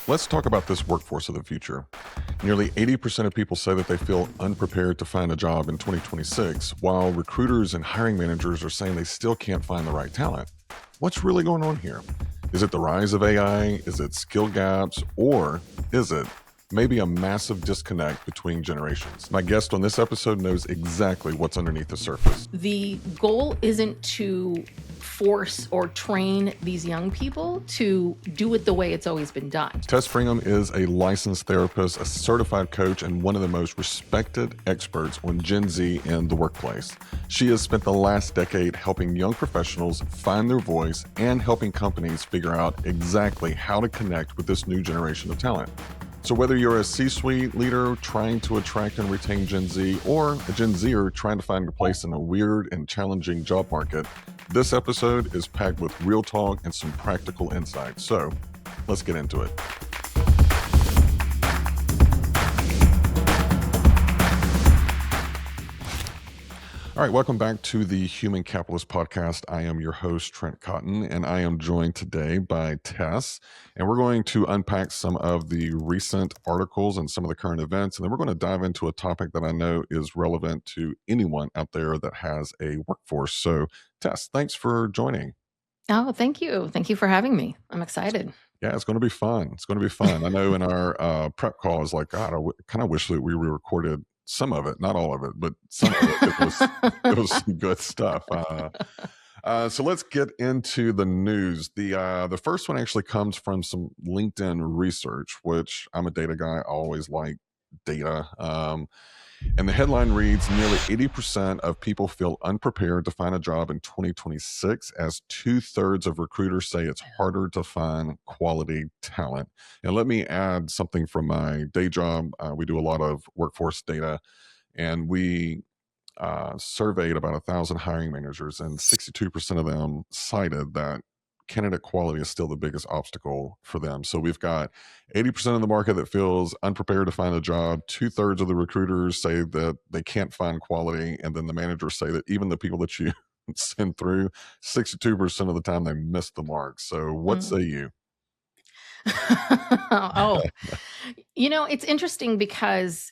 Let's talk about this workforce of the future. Nearly 80% of people say that they feel unprepared to find a job in 2026, while recruiters and hiring managers are saying they still can't find the right talent. What's really going on here? Is it the rise of AI? Is it skill gaps? Or is it maybe a massive disconnect between generations? My guest on this episode knows exactly what's underneath the surface. The goal isn't to force or train these young people to do it the way it's always been done. Tess Brigham is a licensed therapist, a certified coach, and one of the most respected experts on Gen Z in the workplace. She has spent the last decade helping young professionals find their voice and helping companies figure out exactly how to connect with this new generation of talent. So whether you're a C-suite leader trying to attract and retain Gen Z, or a Gen Zer trying to find your place in a weird and challenging job market, this episode is packed with real talk and some practical insights. So let's get into it. All right, welcome back to the Human Capitalist Podcast. I am your host, Trent Cotton, and I am joined today by Tess. And we're going to unpack some of the recent articles and some of the current events. And then we're going to dive into a topic that I know is relevant to anyone out there that has a workforce. So, Tess, thanks for joining. Oh, thank you. Thank you for having me. I'm excited. Yeah, it's going to be fun. It's going to be fun. I know in our prep call, I was like, God, I kind of wish that we recorded some of it, not all of it, but some of it. It was some good stuff. So let's get into the news. The first one actually comes from some LinkedIn research, which I'm a data guy. I always like data. And the headline reads, nearly 80% of people feel unprepared to find a job in 2026, as 2/3 of recruiters say it's harder to find quality talent. And let me add something from my day job. We do a lot of workforce data, and we surveyed about 1,000 hiring managers, and 62% of them cited that candidate quality is still the biggest obstacle for them. So we've got 80% of the market that feels unprepared to find a job. 2/3 of the recruiters say that they can't find quality. And then the managers say that even the people that you send through, 62% of the time they miss the mark. So what say you? Oh, it's interesting because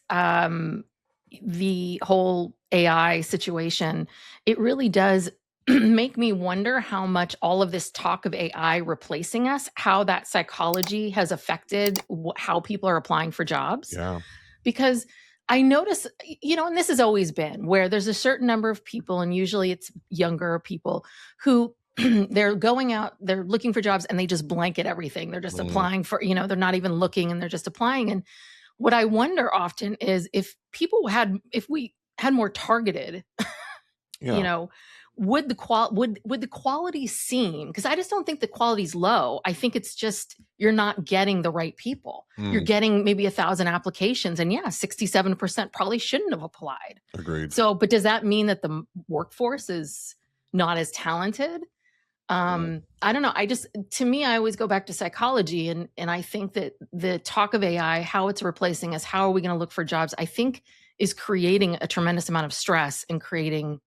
the whole AI situation, it really does make me wonder how much all of this talk of AI replacing us, how that psychology has affected how people are applying for jobs. Yeah. Because I notice, and this has always been where there's a certain number of people, and usually it's younger people who they're going out, they're looking for jobs, and they just blanket everything. They're just applying for, they're not even looking, and they're just applying. And what I wonder often is if we had more targeted, would the quality seem, because I just don't think the quality's low. I think it's just you're not getting the right people. You're getting maybe 1,000 applications, and 67% probably shouldn't have applied. Agreed. So, but does that mean that the workforce is not as talented? I don't know. To me, I always go back to psychology, and I think that the talk of AI, how it's replacing us, how are we going to look for jobs, I think is creating a tremendous amount of stress and creating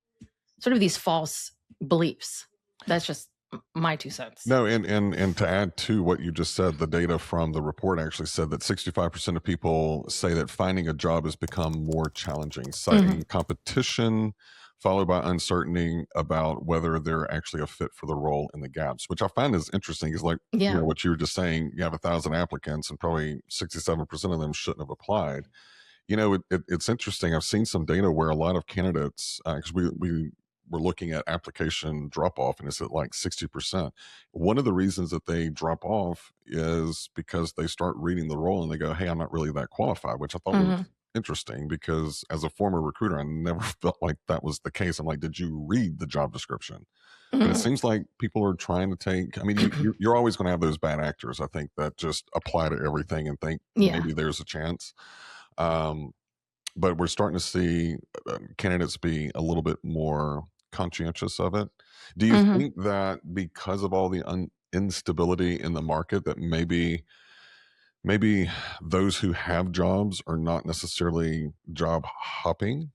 sort of these false beliefs. That's just my 2 cents. No, and to add to what you just said, the data from the report actually said that 65% of people say that finding a job has become more challenging, citing competition, followed by uncertainty about whether they're actually a fit for the role and the gaps, which I find is interesting. Is like, what you were just saying, you have 1,000 applicants and probably 67% of them shouldn't have applied. It's interesting. I've seen some data where a lot of candidates, because we were looking at application drop off, and it's at like 60%. One of the reasons that they drop off is because they start reading the role and they go, hey, I'm not really that qualified, which I thought was interesting, because as a former recruiter, I never felt like that was the case. I'm like, did you read the job description? But it seems like people are trying to take, you're always going to have those bad actors, I think, that just apply to everything and think maybe there's a chance. But we're starting to see candidates be a little bit more conscientious of it. Do you think that because of all the instability in the market, that maybe those who have jobs are not necessarily job hopping?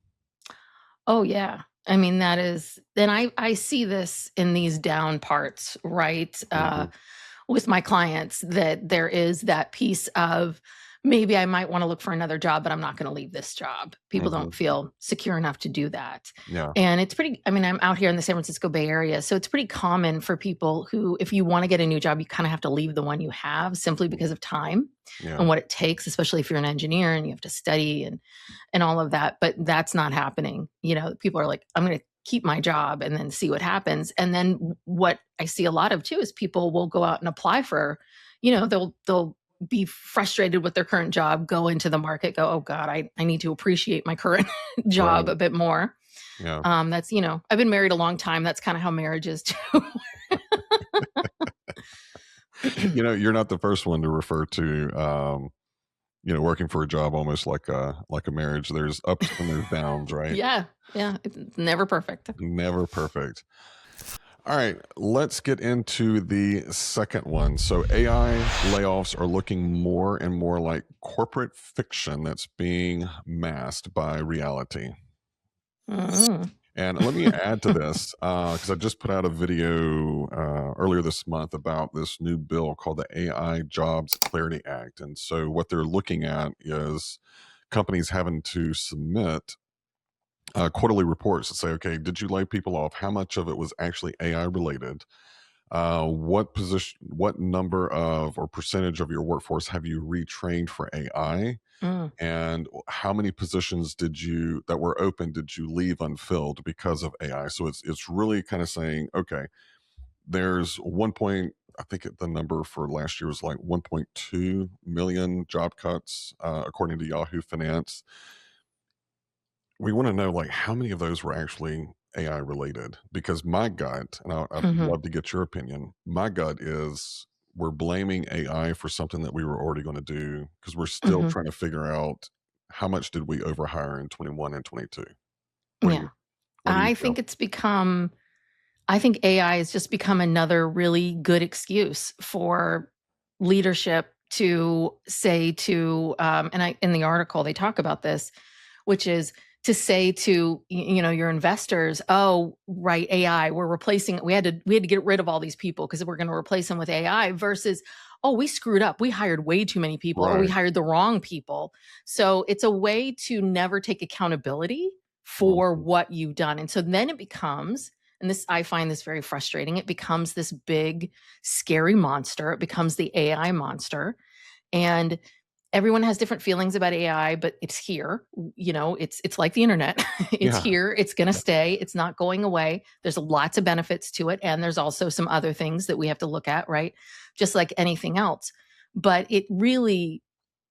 Oh, yeah. I mean, that is, then I see this in these down parts, right? with my clients that there is that piece of maybe I might want to look for another job, but I'm not going to leave this job. People Hmm. don't feel secure enough to do that. Yeah. And it's pretty, I mean, I'm out here in the San Francisco Bay Area. So it's pretty common for people who, if you want to get a new job, you kind of have to leave the one you have simply because of time Yeah. and what it takes, especially if you're an engineer and you have to study and all of that. But that's not happening. You know, people are like, I'm going to keep my job and then see what happens. And then what I see a lot of too is people will go out and apply for, you know, they'll be frustrated with their current job, go into the market, go, oh God, I need to appreciate my current job Right. a bit more. Yeah. That's, you know, I've been married a long time. That's kind of how marriage is too. You know, you're not the first one to refer to, working for a job almost like a marriage. There's ups and there's downs, right? Yeah. Yeah. It's never perfect. Never perfect. All right, let's get into the second one. So AI layoffs are looking more and more like corporate fiction that's being masked by reality. Mm. And let me add to this because I just put out a video earlier this month about this new bill called the AI Jobs Clarity Act. And so what they're looking at is companies having to submit quarterly reports that say, okay, did you lay people off? How much of it was actually AI related? What number of or percentage of your workforce have you retrained for AI? Mm. And how many positions that were open did you leave unfilled because of AI? So it's really kind of saying, okay, there's I think the number for last year was like 1.2 million job cuts, according to Yahoo Finance. We want to know like how many of those were actually AI related, because my gut, and I'd Hmm. love to get your opinion. My gut is we're blaming AI for something that we were already going to do because we're still Hmm. trying to figure out how much did we overhire in 21 and 22. Yeah. What do you feel? I think AI has just become another really good excuse for leadership to say to, and in the article they talk about this, which is to say to your investors, oh right, AI, we're replacing. We had to get rid of all these people because we're going to replace them with AI. Versus, oh, we screwed up. We hired way too many people, or we Right. hired the wrong people. So it's a way to never take accountability for Mhm. what you've done, and so then it becomes, and this, I find this very frustrating, it becomes this big scary monster. It becomes the AI monster. And everyone has different feelings about AI, but it's here. It's like the internet. It's Yeah. here. It's going to Yeah. stay. It's not going away. There's lots of benefits to it, and there's also some other things that we have to look at, right? Just like anything else. But it really,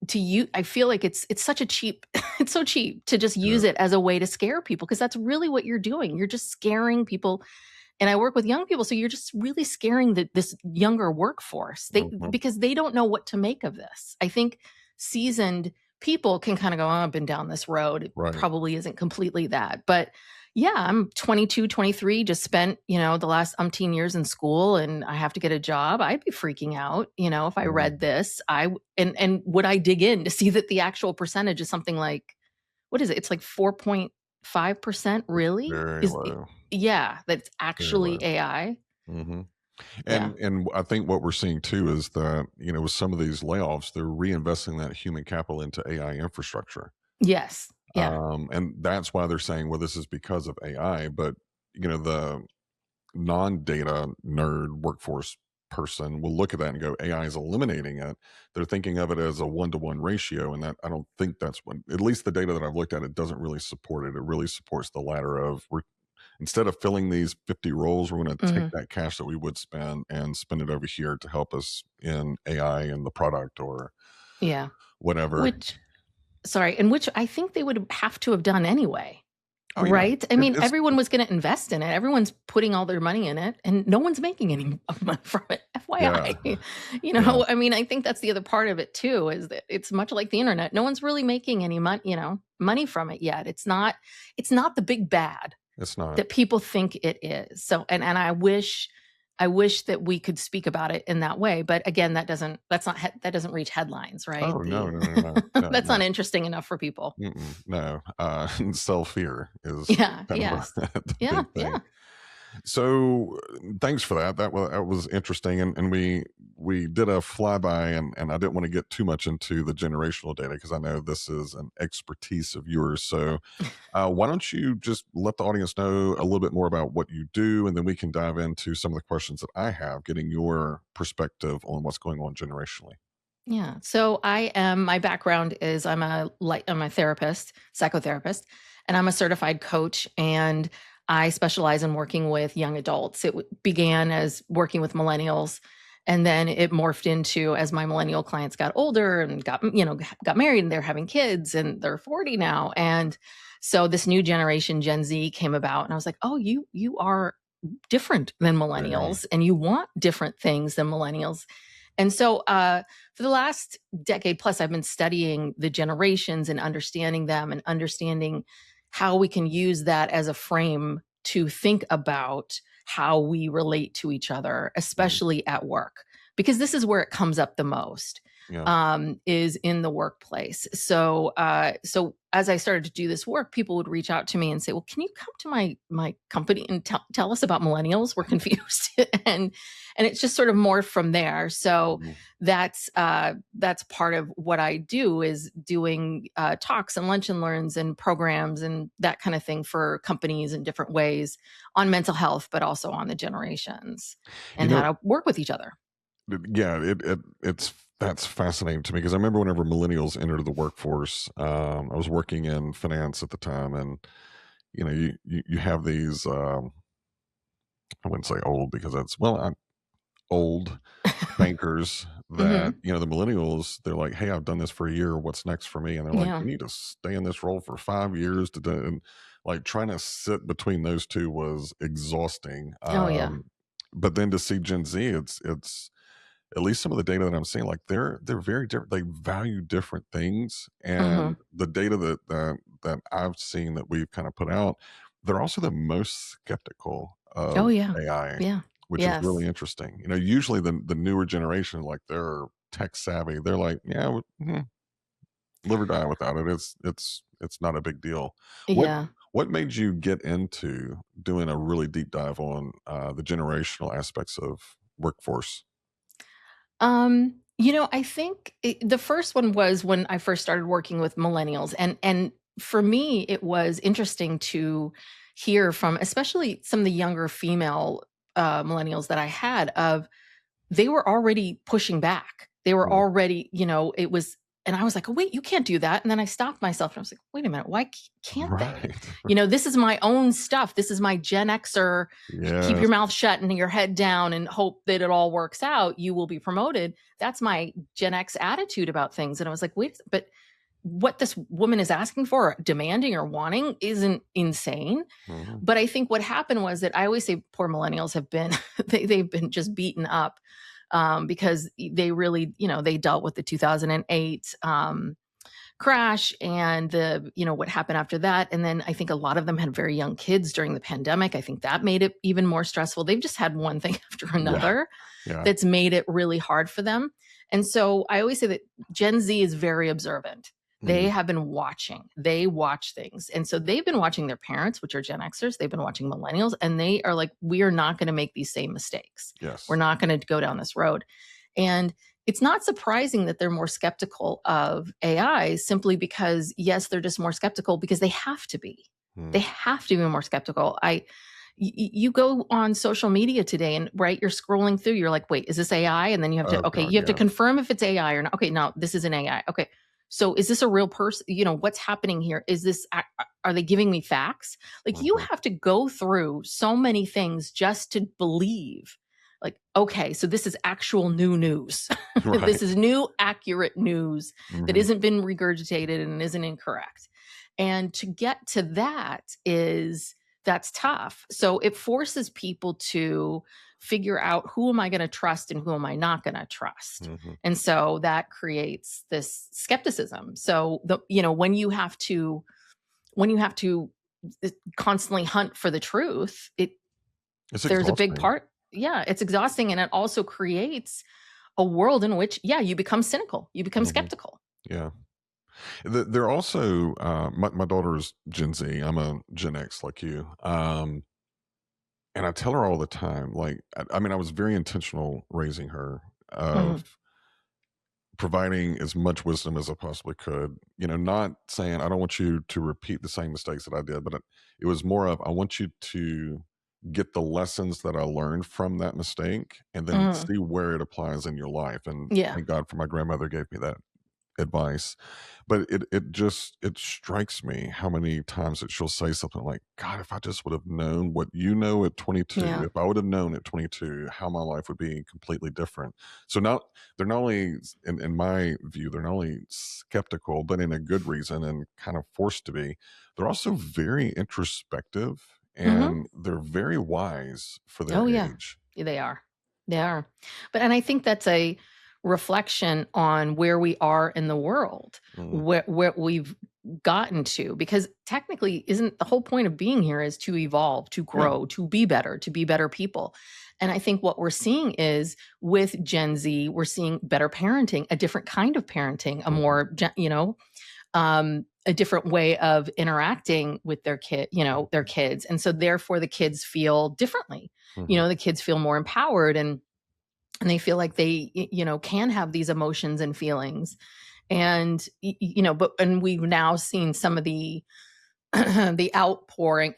to you, I feel like it's such a cheap it's so cheap to just use Yes. it as a way to scare people, because that's really what you're doing. You're just scaring people. And I work with young people, so you're just really scaring this younger workforce. Mhm. Because they don't know what to make of this. I think seasoned people can kind of go, oh, I've been down this road. It Right. probably isn't completely that. But yeah, I'm 22, 23, just spent, the last umpteen years in school, and I have to get a job. I'd be freaking out, if I Yeah. read this. And would I dig in to see that the actual percentage is something like, what is it? It's like 4.5%, It's really? very low. Yeah, that's Very actually low. AI. Hmm. Yeah. And I think what we're seeing too is that, with some of these layoffs, they're reinvesting that human capital into AI infrastructure. Yes. Yeah. And that's why they're saying, well, this is because of AI. But, the non-data nerd workforce person will look at that and go, AI is eliminating it. They're thinking of it as a one-to-one ratio. And that, I don't think that's what, at least the data that I've looked at, it doesn't really support it. It really supports the latter of, instead of filling these 50 roles, we're going to take Hmm. that cash that we would spend and spend it over here to help us in AI and the product or Yeah. whatever. Which, sorry, and which I think they would have to have done anyway. Oh yeah. Right? I mean, It's everyone was going to invest in it. Everyone's putting all their money in it, and no one's making any money from it. yeah. FYI. Yeah. I mean, I think that's the other part of it too, is that it's much like the internet. No one's really making any money from it yet. It's not the big bad It's not. that people think it is. So, and I wish that we could speak about it in that way, but again, that doesn't reach headlines, right? Oh no, no, no, no, no, That's not no. interesting enough for people. No. Self fear is Yeah, kind of yes. the Yeah, big yeah. thing. So thanks for that. That was interesting, and we did a flyby, and I didn't want to get too much into the generational data because I know this is an expertise of yours. So why don't you just let the audience know a little bit more about what you do, and then we can dive into some of the questions that I have, getting your perspective on what's going on generationally. Yeah. So my background is I'm a therapist, psychotherapist, and I'm a certified coach, and I specialize in working with young adults. Began as working with millennials, and then it morphed into, as my millennial clients got older and got married, and they're having kids and they're 40 now. And so this new generation, Gen Z, came about, and I was like, "Oh, you are different than Yeah. millennials, and you want different things than millennials." And so, for the last decade plus, I've been studying the generations and understanding them and understanding how we can use that as a frame to think about how we relate to each other, Mm, especially at work, because this is where it comes up the most, yeah. is in the workplace. So as I started to do this work, people would reach out to me and say, "Well, can you come to my company and tell us about millennials? We're confused." And it's just sort of more from there. So Mhm. that's part of what I do, is doing talks and lunch and learns and programs and that kind of thing for companies in different ways on mental health, but also on the generations You and how know, to work with each other. yeah, it's that's fascinating to me because I remember whenever millennials entered the workforce, I was working in finance at the time, and you have these. I wouldn't say old because that's old bankers that Hmm. the millennials, they're like, "Hey, I've done this for a year. What's next for me?" And they're like, Yeah. "You need to stay in this role for 5 years to do." And like trying to sit between those two was exhausting. Oh yeah. But then to see Gen Z, it's at least some of the data that I'm seeing, like they're very different. They value different things, Hmm. and the data that I've seen that we've kind of put out, they're also the most skeptical Oh of yeah. AI, Yeah. which is really Yes. interesting. Usually the newer generation, like they're tech savvy, they're like, yeah, live or die without it. It's not a big deal. What Yeah. what made you get into doing a really deep dive on the generational aspects of workforce? I think the first one was when I first started working with millennials, and for me, it was interesting to hear from, especially some of the younger female millennials that I had, of they were already pushing back. They were Mm, already, it was, and I was like, "Oh, wait, you can't do that." And then I stopped myself and I was like, "Wait a minute, why can't they? right. This is my own stuff. This is my Gen Xer. Keep Yes. your mouth shut and your head down and hope that it all works out. You will be promoted." That's my Gen X attitude about things. And I was like, "Wait, but what this woman is asking for, or demanding, or wanting isn't insane." Mhm. But I think what happened was that I always say poor millennials have been they've been just beaten up, because they really, they dealt with the 2008 crash and what happened after that. And then I think a lot of them had very young kids during the pandemic. I think that made it even more stressful. They've just had one thing after Yeah, another yeah. that's made it really hard for them. And so I always say that Gen Z is very observant. They Mhm. have been watching. They watch things. And so they've been watching their parents, which are Gen Xers. They've been watching millennials, and they are like, "We are not going to make these same mistakes. We're Yes. not going to go down this road." And it's not surprising that they're more skeptical of AI, simply because, yes, they're just more skeptical because they have to be. They Mm. have to be more skeptical. You go on social media today, and right, you're scrolling through, you're like, "Wait, is this AI?" And then you have Oh to, okay, god, you have to yeah. confirm if it's AI or not. Okay, no, this isn't AI. Okay. So is this a real person? What's happening here? Are they giving me facts? Like, you Mhm. have to go through so many things just to believe, like, okay, so this is actual new news. This Right. is new, accurate news that Mhm. isn't been regurgitated and isn't incorrect. And to get to that's tough. So it forces people to figure out, who am I going to trust and who am I not going to trust? Mhm. And so that creates this skepticism. So when you have to constantly hunt for the truth, It's there's a big exhausting. part. Yeah, it's exhausting, and it also creates a world in which, yeah, you become cynical, you become Mhm. skeptical. Yeah. They're also, my daughter is Gen Z. I'm a Gen X like you. And I tell her all the time, like, I mean, I was very intentional raising her of Mhm. providing as much wisdom as I possibly could. Not saying I don't want you to repeat the same mistakes that I did, but it was more of I want you to get the lessons that I learned from that mistake and then Mhm. see where it applies in your life. And Yeah. thank God for my grandmother gave me that advice. But it strikes me how many times that she'll say something like, God, if I just would have known what you know at 22, Yeah. if I would have known at 22 how my life would be completely different. So now they're not only, in my view, they're not only skeptical, but in a good reason and kind of forced to be, they're also very introspective Mhm. and they're very wise for their Oh, yeah. age. They are. They are. And I think that's a reflection on where we are in the world, Mm, where we've gotten to, because technically isn't the whole point of being here is to evolve, to yeah. grow, to be better people. And I think what we're seeing is with Gen Z, we're seeing better parenting, a different kind of parenting, a Hmm. more, a different way of interacting with their kids. And so therefore the kids feel differently. Hmm. The kids feel more empowered, and they feel like they can have these emotions and feelings. And and we've now seen some of the the outpouring,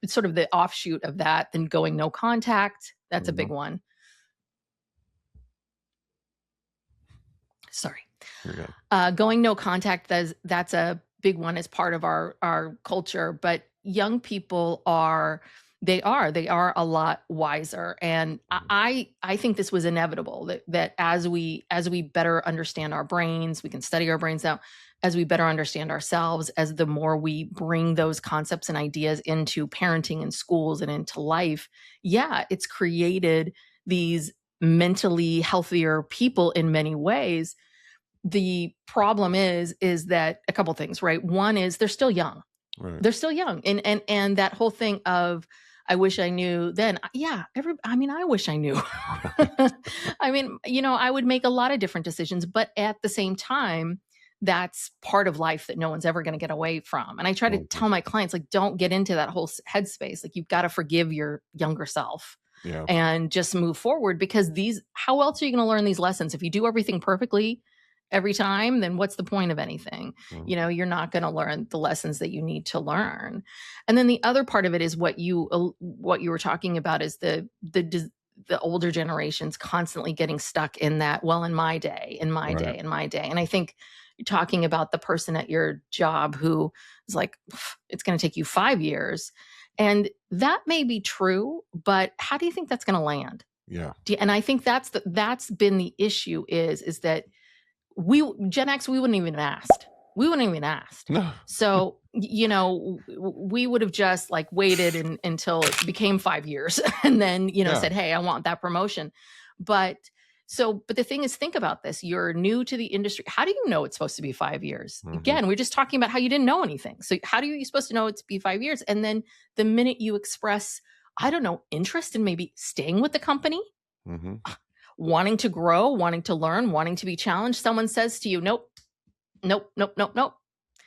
sort of the offshoot of that, then going no contact. That's a big Hmm. one. Sorry. You're good. Going no contact, that's a big one as part of our culture. But young people they are a lot wiser, and Mhm. I think this was inevitable, that as we better understand our brains, we can study our brains out. As we better understand ourselves, as the more we bring those concepts and ideas into parenting and schools and into life, yeah, it's created these mentally healthier people in many ways. The problem is that a couple things, right? One is they're still young. Right. They're still young. And that whole thing of I wish I knew then. Yeah, I wish I knew. I mean, I would make a lot of different decisions, but at the same time, that's part of life that no one's ever going to get away from. And I try to Mhm. tell my clients, like, don't get into that whole headspace. Like, you've got to forgive your younger self Yeah. and just move forward, because how else are you going to learn these lessons? If you do everything perfectly every time, then what's the point of anything? Mhm. You're not going to learn the lessons that you need to learn. And then the other part of it is what you were talking about, is the older generations constantly getting stuck in that, well, in my day, in my Right. day, in my day. And I think you're talking about the person at your job who is like, it's going to take you 5 years. And that may be true, but how do you think that's going to land? Yeah. And I think that's been the issue, is that we Gen X, we wouldn't even asked. We wouldn't even asked. No. So, we would have just like waited until it became 5 years and then, Yeah. said, hey, I want that promotion. But but the thing is, think about this. You're new to the industry. How do you know it's supposed to be 5 years? Mhm. Again, we're just talking about how you didn't know anything. So how do you supposed to know it's be 5 years? And then the minute you express, I don't know, interest in maybe staying with the company, Mhm. wanting to grow, wanting to learn, wanting to be challenged, someone says to you, nope, nope, nope, nope, nope.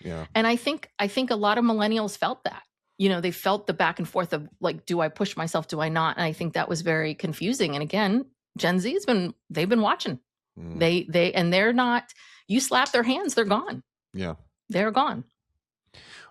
Yeah. And I think a lot of millennials felt that. They felt the back and forth of like, do I push myself? Do I not? And I think that was very confusing. And again, Gen Z's they've been watching. Mm. They're not, you slap their hands, they're gone. Yeah. They're gone.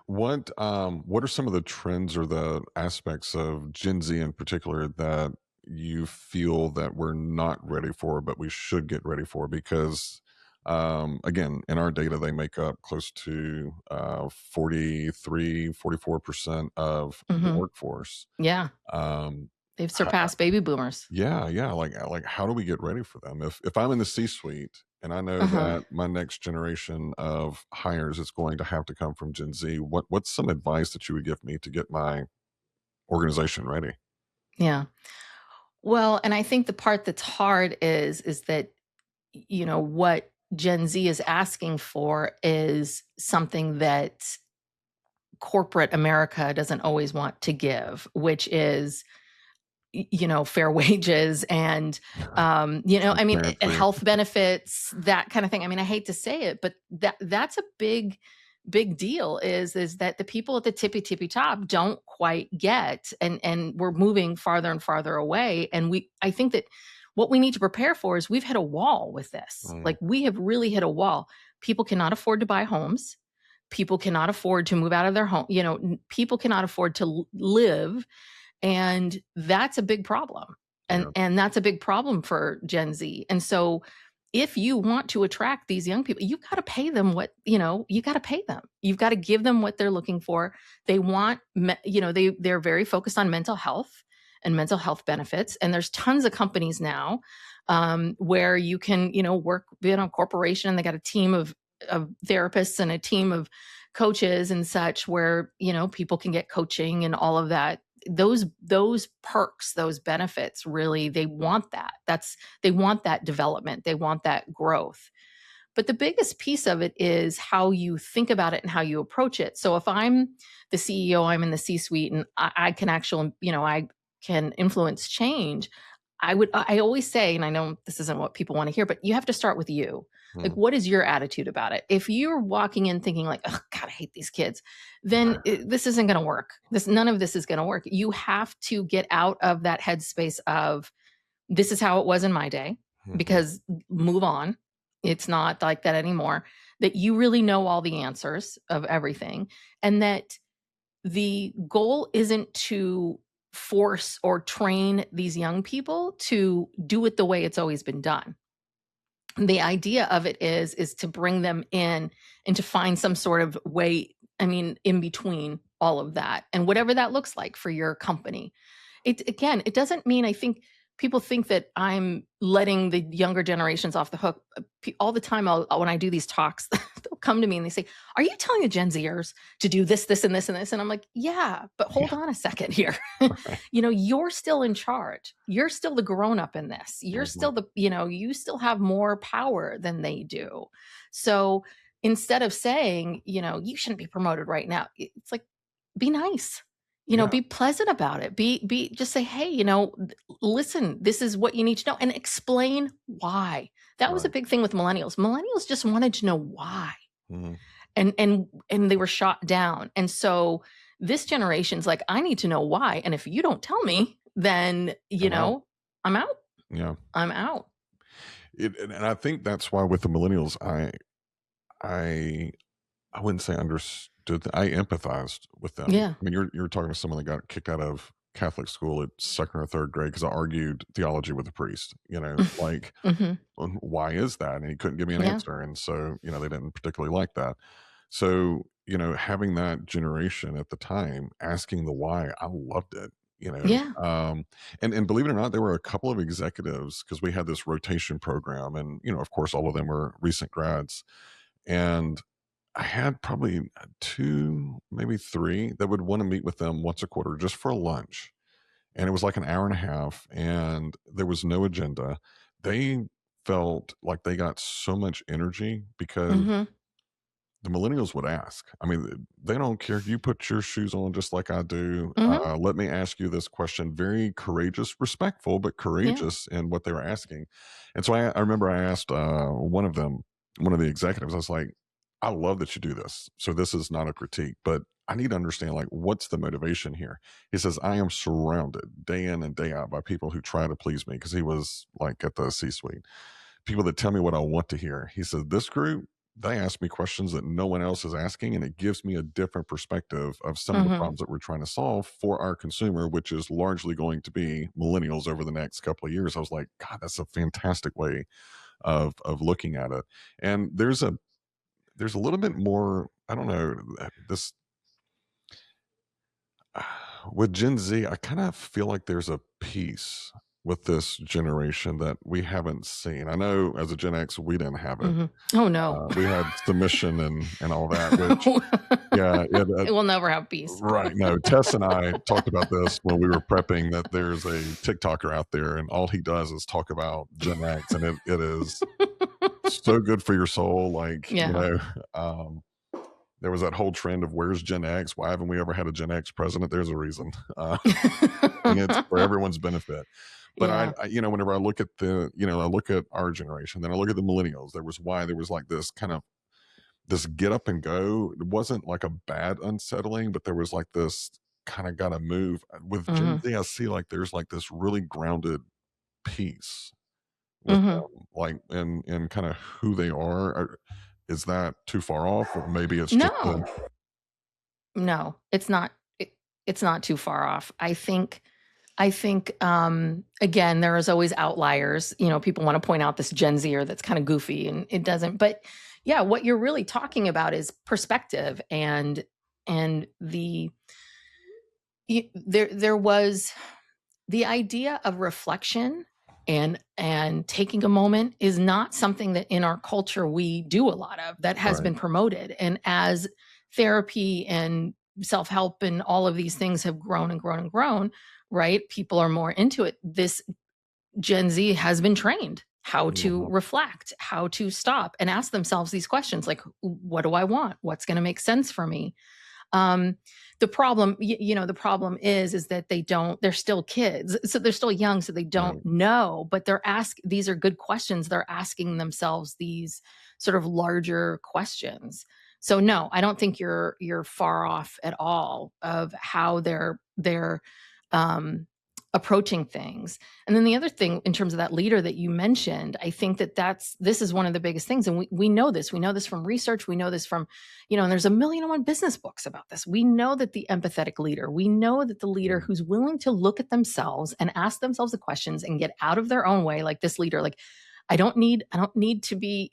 What are some of the trends or the aspects of Gen Z in particular that you feel that we're not ready for, but we should get ready for? Because again, in our data, they make up close to 44% of the Hmm. workforce. Yeah. Um, They've surpassed baby boomers. Yeah, yeah. Like, how do we get ready for them? If I'm in the C-suite and I know Uh-huh. that my next generation of hires is going to have to come from Gen Z, what's some advice that you would give me to get my organization ready? Yeah. Well, and I think the part that's hard is that what Gen Z is asking for is something that corporate America doesn't always want to give, which is fair wages and I mean, Transparency. health benefits, that kind of thing. I mean, I hate to say it, but that's a big big deal is that the people at the tippy top don't quite get, and we're moving farther and farther away. And I think that what we need to prepare for is we've hit a wall with this. Like, we have really hit a wall. People cannot afford to buy homes. People cannot afford to move out of their home. People cannot afford to live. And that's a big problem. And that's a big problem for Gen Z. And so if you want to attract these young people, you've got to pay them you got to pay them. You've got to give them what they're looking for. They want, they're very focused on mental health and mental health benefits. And there's tons of companies now where you can, work in a corporation, and they got a team of therapists and a team of coaches and such, where, people can get coaching and all of that. Those perks, those benefits, really, they want that. They want that development. They want that growth. But the biggest piece of it is how you think about it and how you approach it. So if I'm the CEO, I'm in the C-suite, and I can actually, I can influence change. I always say, and I know this isn't what people want to hear, but you have to start with you. Like, what is your attitude about it? If you're walking in thinking like, oh God, I hate these kids, then this isn't going to work. None of this is going to work. You have to get out of that headspace of, this is how it was in my day, because move on. It's not like that anymore. That you really know all the answers of everything. And that the goal isn't to force or train these young people to do it the way it's always been done. The idea of it is to bring them in and to find some sort of way, in between all of that, and whatever that looks like for your company. It doesn't mean, I think people think that I'm letting the younger generations off the hook. All the time, when I do these talks, they'll come to me and they say, are you telling the Gen Zers to do this, this, and this, and this? And I'm like, yeah, but hold on a second here. You're still in charge. You're still the grown-up in this. You're still you still have more power than they do. So instead of saying, you shouldn't be promoted right now, it's like, be nice. Be pleasant about it. Just say, hey, listen, this is what you need to know, and explain why. That was a big thing with millennials. Millennials just wanted to know why. And they were shot down. And so this generation's like, I need to know why. And if you don't tell me, then, I'm out. Yeah. I'm out. And I think that's why with the millennials, I wouldn't say understood. I empathized with them. Yeah. You're talking to someone that got kicked out of Catholic school at second or third grade because I argued theology with a priest. Like, why is that? And he couldn't give me an answer. And so, they didn't particularly like that. So, having that generation at the time asking the why, I loved it. And believe it or not, there were a couple of executives, because we had this rotation program, and of course, all of them were recent grads, and I had probably 2, maybe 3 that would want to meet with them once a quarter just for lunch. And it was like an hour and a half, and there was no agenda. They felt like they got so much energy because the millennials would ask. They don't care. You put your shoes on just like I do. Let me ask you this question. Very courageous, respectful, but courageous in what they were asking. And so I remember I asked one of the executives, I was like, I love that you do this. So this is not a critique, but I need to understand, like, what's the motivation here? He says, I am surrounded day in and day out by people who try to please me, because he was like at the C-suite. People that tell me what I want to hear. He said, this group, they ask me questions that no one else is asking, and it gives me a different perspective of some of the problems that we're trying to solve for our consumer, which is largely going to be millennials over the next couple of years. I was like, God, that's a fantastic way of looking at it. And there's a little bit more, I don't know, this with Gen Z, I kind of feel like there's a piece with this generation that we haven't seen. I know as a Gen X, we didn't have it. Oh no. We had submission and all that, which it will never have peace. Right. No, Tess and I talked about this when we were prepping, that there's a TikToker out there, and all he does is talk about Gen X, and it is so good for your soul. Like, there was that whole trend of where's Gen X? Why haven't we ever had a Gen X president? There's a reason. And it's for everyone's benefit. But I whenever I look at I look at our generation, then I look at the millennials, there was like this kind of this get up and go. It wasn't like a bad unsettling, but there was like this kind of gotta move. With Gen Hmm. Z, I see like there's like this really grounded peace with Hmm. them, like in kind of who they are. Is that too far off, or maybe it's just the No, no, it's not. It's not too far off. I think again, there is always outliers. People want to point out this Gen Zer that's kind of goofy, and it doesn't. But yeah, what you're really talking about is perspective, and there was the idea of reflection, and taking a moment is not something that in our culture we do a lot of, that has right. been promoted. And as therapy and self-help and all of these things have grown and grown and grown, right, people are more into it. This Gen Z has been trained how to Mhm. reflect, how to stop and ask themselves these questions, like, what do I want, what's going to make sense for me? um the problem, the problem is that they're still kids, so they're still young, so they don't Right. know, but these are good questions. They're asking themselves these sort of larger questions. So no, I don't think you're far off at all of how they're um approaching things. And then the other thing, in terms of that leader that you mentioned, I think this is one of the biggest things. And we know this. We know this from research. We know this from, and there's a million and one business books about this. We know that the empathetic leader, we know that the leader Mm. who's willing to look at themselves and ask themselves the questions and get out of their own way, like this leader, like, I don't need to be,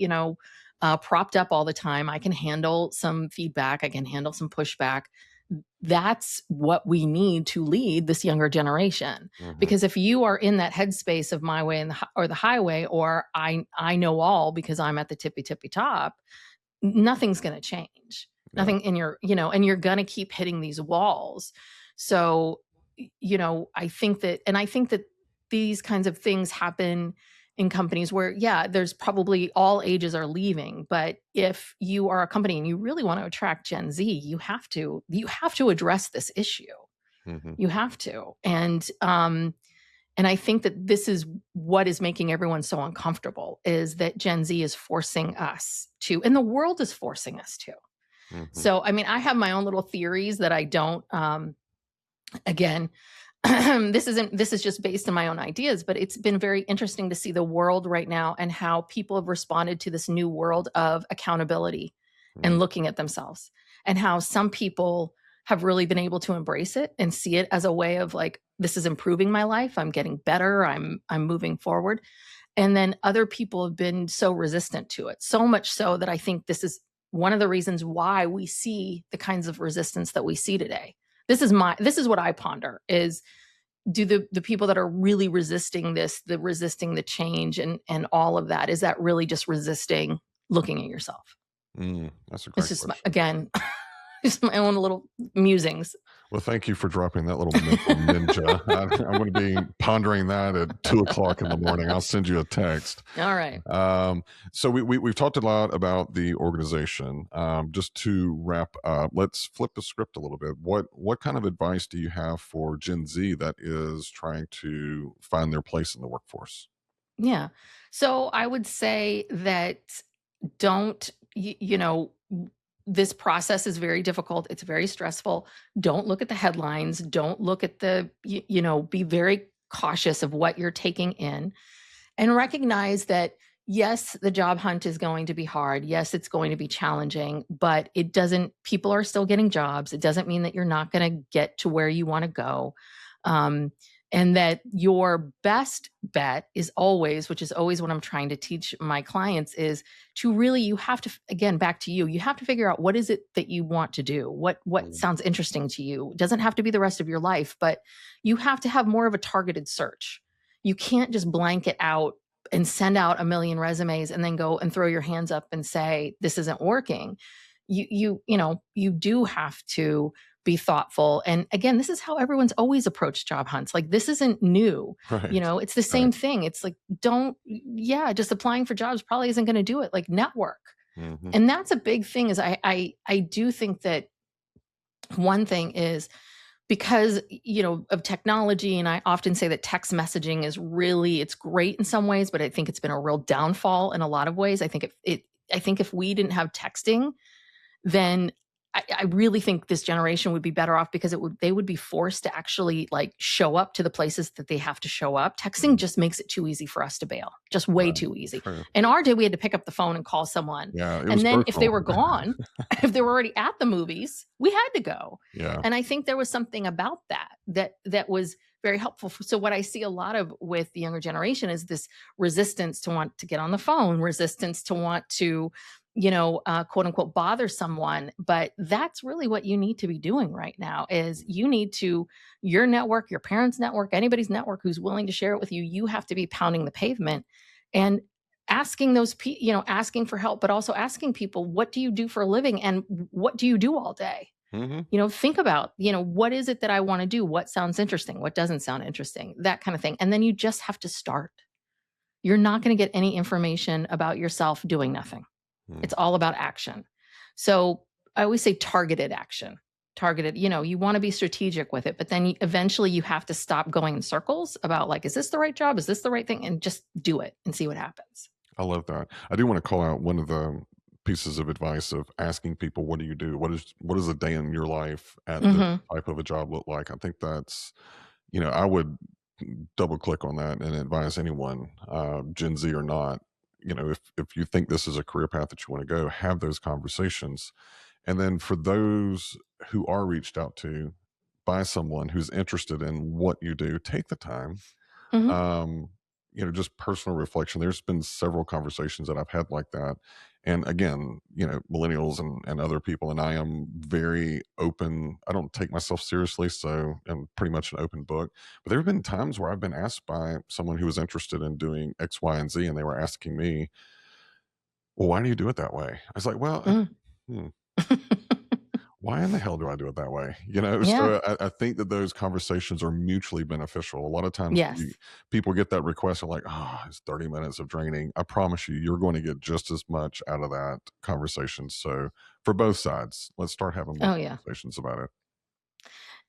propped up all the time. I can handle some feedback. I can handle some pushback. That's what we need to lead this younger generation. Mhm. Because if you are in that headspace of my way and or the highway, or I know all because I'm at the tippy top, nothing's going to change. Yeah. Nothing in and you're going to keep hitting these walls. So, I think that these kinds of things happen in companies where, yeah, there's probably all ages are leaving. But if you are a company and you really want to attract Gen Z, you have to address this issue. Mhm. You have to. And I think that this is what is making everyone so uncomfortable, is that Gen Z is forcing us to, and the world is forcing us to. Mhm. So, I mean, I have my own little theories that I don't, again, this is just based on my own ideas, but it's been very interesting to see the world right now and how people have responded to this new world of accountability and Mm. looking at themselves, and how some people have really been able to embrace it and see it as a way of, like, this is improving my life. I'm getting better. I'm moving forward. And then other people have been so resistant to it, so much so that I think this is one of the reasons why we see the kinds of resistance that we see today. This is what I ponder is, do the people that are really resisting this, resisting the change and all of that, is that really just resisting looking at yourself? That's a It's great just question. again, just my own little musings. Well, thank you for dropping that little mental ninja. I'm going to be pondering that at 2 o'clock in the morning. I'll send you a text. All right. Um, so we've talked a lot about the organization. Just to wrap up, let's flip the script a little bit. What kind of advice do you have for Gen Z that is trying to find their place in the workforce? Yeah. So I would say that, don't y- you know this process is very difficult, it's very stressful. Don't look at the headlines, don't look at be very cautious of what you're taking in, and recognize that, yes, the job hunt is going to be hard, yes, it's going to be challenging, but it doesn't people are still getting jobs. It doesn't mean that you're not going to get to where you want to go. um, and that your best bet is always, which is always what I'm trying to teach my clients, is to really, you have to, again, back to you have to figure out what is it that you want to do, what Mm. sounds interesting to you. It doesn't have to be the rest of your life, but you have to have more of a targeted search. You can't just blanket out and send out a million resumes and then go and throw your hands up and say this isn't working. You do have to be thoughtful. And again, this is how everyone's always approached job hunts. Like, this isn't new. Right. It's the Right. same thing. It's like, don't yeah, just applying for jobs probably isn't going to do it. Like, network. Hmm. And that's a big thing. Is I do think that one thing is, because of technology, and I often say that text messaging is really, it's great in some ways, but I think it's been a real downfall in a lot of ways. I think I think if we didn't have texting, then I really think this generation would be better off because they would be forced to actually like show up to the places that they have to show up. Texting just makes it too easy for us to bail, just way Right. too easy. True. In our day, we had to pick up the phone and call someone. Yeah, it was And then if they personal. were gone, if they were already at the movies, we had to go. Yeah. And I think there was something about that was very helpful. So what I see a lot of with the younger generation is this resistance to want to get on the phone, resistance to want to quote unquote, bother someone. But that's really what you need to be doing right now is you need to, your network, your parents' network, anybody's network who's willing to share it with you, you have to be pounding the pavement and asking asking for help, but also asking people, what do you do for a living? And what do you do all day? Hmm. Think about, what is it that I want to do? What sounds interesting? What doesn't sound interesting? That kind of thing. And then you just have to start. You're not going to get any information about yourself doing nothing. It's all about action. So I always say targeted action. Targeted, you want to be strategic with it, but then eventually you have to stop going in circles about like, is this the right job? Is this the right thing? And just do it and see what happens. I love that. I do want to call out one of the pieces of advice of asking people, what do you do? What is a day in your life at this Hmm. type of a job look like? I think that's, I would double click on that and advise anyone, Gen Z or not, if you think this is a career path that you want to go, have those conversations. And then for those who are reached out to by someone who's interested in what you do, take the time. Hmm. Um, just personal reflection. There's been several conversations that I've had like that. And again, millennials and other people, and I am very open. I don't take myself seriously, so I'm pretty much an open book. But there have been times where I've been asked by someone who was interested in doing X, Y, and Z, and they were asking me, well, why do you do it that way? I was like, well, Mm. hmm, why in the hell do I do it that way? Yeah. So I think that those conversations are mutually beneficial. A lot of times Yes. people get that request and like, oh, it's 30 minutes of draining. I promise you, you're going to get just as much out of that conversation. So for both sides, let's start having more Oh, yeah. conversations about it.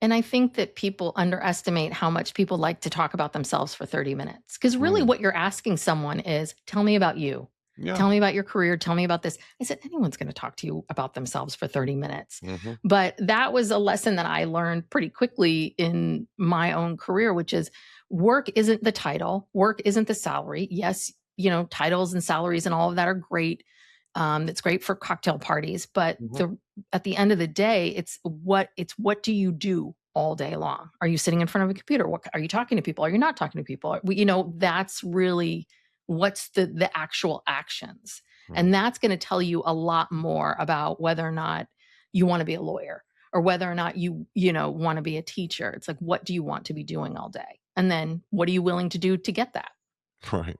And I think that people underestimate how much people like to talk about themselves for 30 minutes. Because really, Mm, what you're asking someone is, tell me about you. yeah. Tell me about your career. Tell me about this. I said, anyone's going to talk to you about themselves for 30 minutes. Hmm. But that was a lesson that I learned pretty quickly in my own career, which is work isn't the title, work isn't the salary. Yes, titles and salaries and all of that are great. It's great for cocktail parties, but Hmm. at the end of the day, it's what do you do all day long? Are you sitting in front of a computer? What are you talking to people? Are you not talking to people? That's really what's the actual actions. And that's going to tell you a lot more about whether or not you want to be a lawyer or whether or not you want to be a teacher. It's like, what do you want to be doing all day? And then what are you willing to do to get that? Right.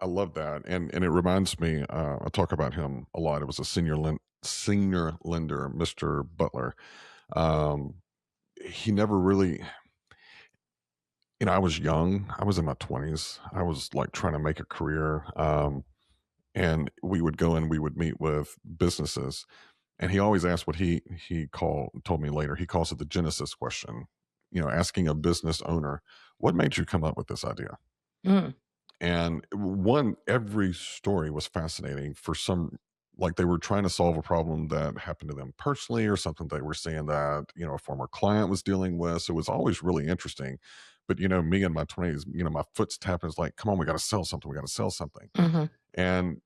I love that, and it reminds me. I talk about him a lot. It was a senior lender, Mr. Butler. Um, he never really. I was young. I was in my 20s. I was like trying to make a career. And we would go and we would meet with businesses. And he always asked what he told me later. He calls it the Genesis question. Asking a business owner, what made you come up with this idea? Mm, And every story was fascinating for some, like they were trying to solve a problem that happened to them personally or something they were seeing that, a former client was dealing with. So it was always really interesting. But, me in my 20s, my foot's tapping is like, come on, we got to sell something. We got to sell something. mhm. And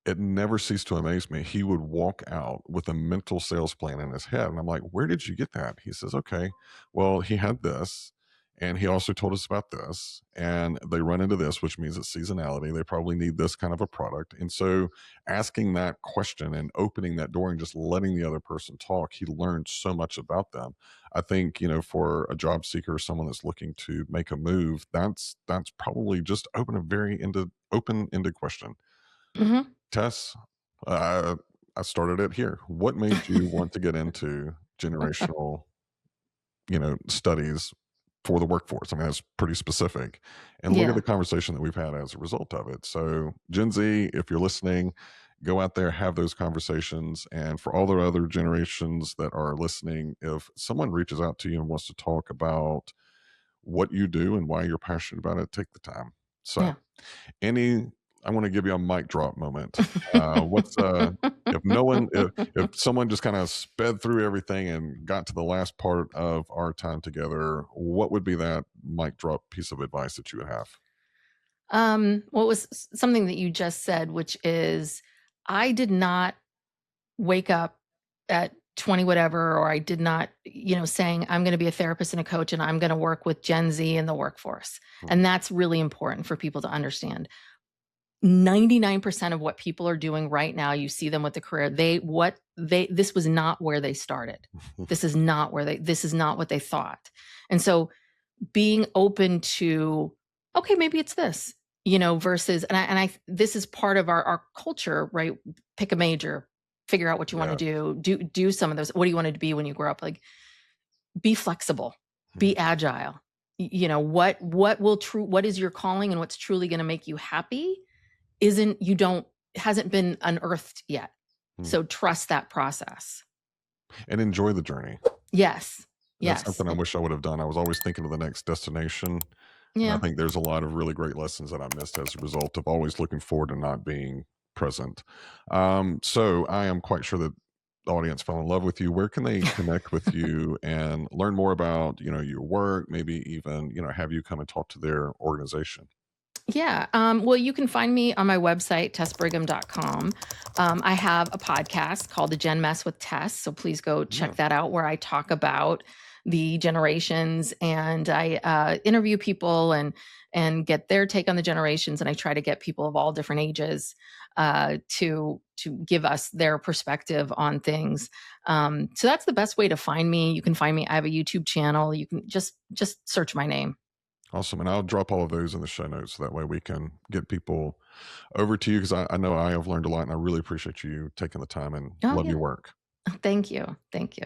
it never ceased to amaze me. He would walk out with a mental sales plan in his head. And I'm like, where did you get that? He says, okay, well, he had this. And he also told us about this. And they run into this, which means it's seasonality. They probably need this kind of a product. And so asking that question and opening that door and just letting the other person talk, he learned so much about them. I think, for a job seeker or someone that's looking to make a move, that's probably just open-ended question. Mhm. Tess, uh, I started it here. What made you want to get into generational, studies for the workforce? I mean, that's pretty specific. And look at Yeah. the conversation that we've had as a result of it. So, Gen Z, if you're listening, go out there, have those conversations. And for all the other generations that are listening, if someone reaches out to you and wants to talk about what you do and why you're passionate about it, take the time. So, Yeah. any I want to give you a mic drop moment. What's if no one, if someone just kind of sped through everything and got to the last part of our time together, what would be that mic drop piece of advice that you would have? What was something that you just said, which is I did not wake up at 20 whatever, or I did not, saying I'm going to be a therapist and a coach and I'm going to work with Gen Z in the workforce. Hmm. And that's really important for people to understand. 99% of what people are doing right now, you see them with the career, this was not where they started. This is not what they thought. And so being open to, okay, maybe it's this, versus, this is part of our culture, right? Pick a major, figure out what you want to Yeah. do some of those. What do you want to be when you grow up? Like, be flexible, Hmm. be agile. What is your calling and what's truly going to make you happy isn't, you don't, hasn't been unearthed yet. Hmm. So trust that process. And enjoy the journey. Yes. That's Yes. something I wish I would have done. I was always thinking of the next destination. And I Yeah. think there's a lot of really great lessons that I missed as a result of always looking forward and not being present. So I am quite sure that the audience fell in love with you. Where can they connect with you and learn more about, your work, maybe even, have you come and talk to their organization? Yeah. Well, you can find me on my website, tessbrigham.com. I have a podcast called The Gen Mess with Tess. So please go Yeah. check that out, where I talk about the generations, and I interview people and get their take on the generations. And I try to get people of all different ages to give us their perspective on things. So that's the best way to find me. You can find me. I have a YouTube channel. You can just search my name. Awesome. And I'll drop all of those in the show notes. So that way we can get people over to you, because I know I have learned a lot and I really appreciate you taking the time and Oh love yeah. your work. Thank you. Thank you.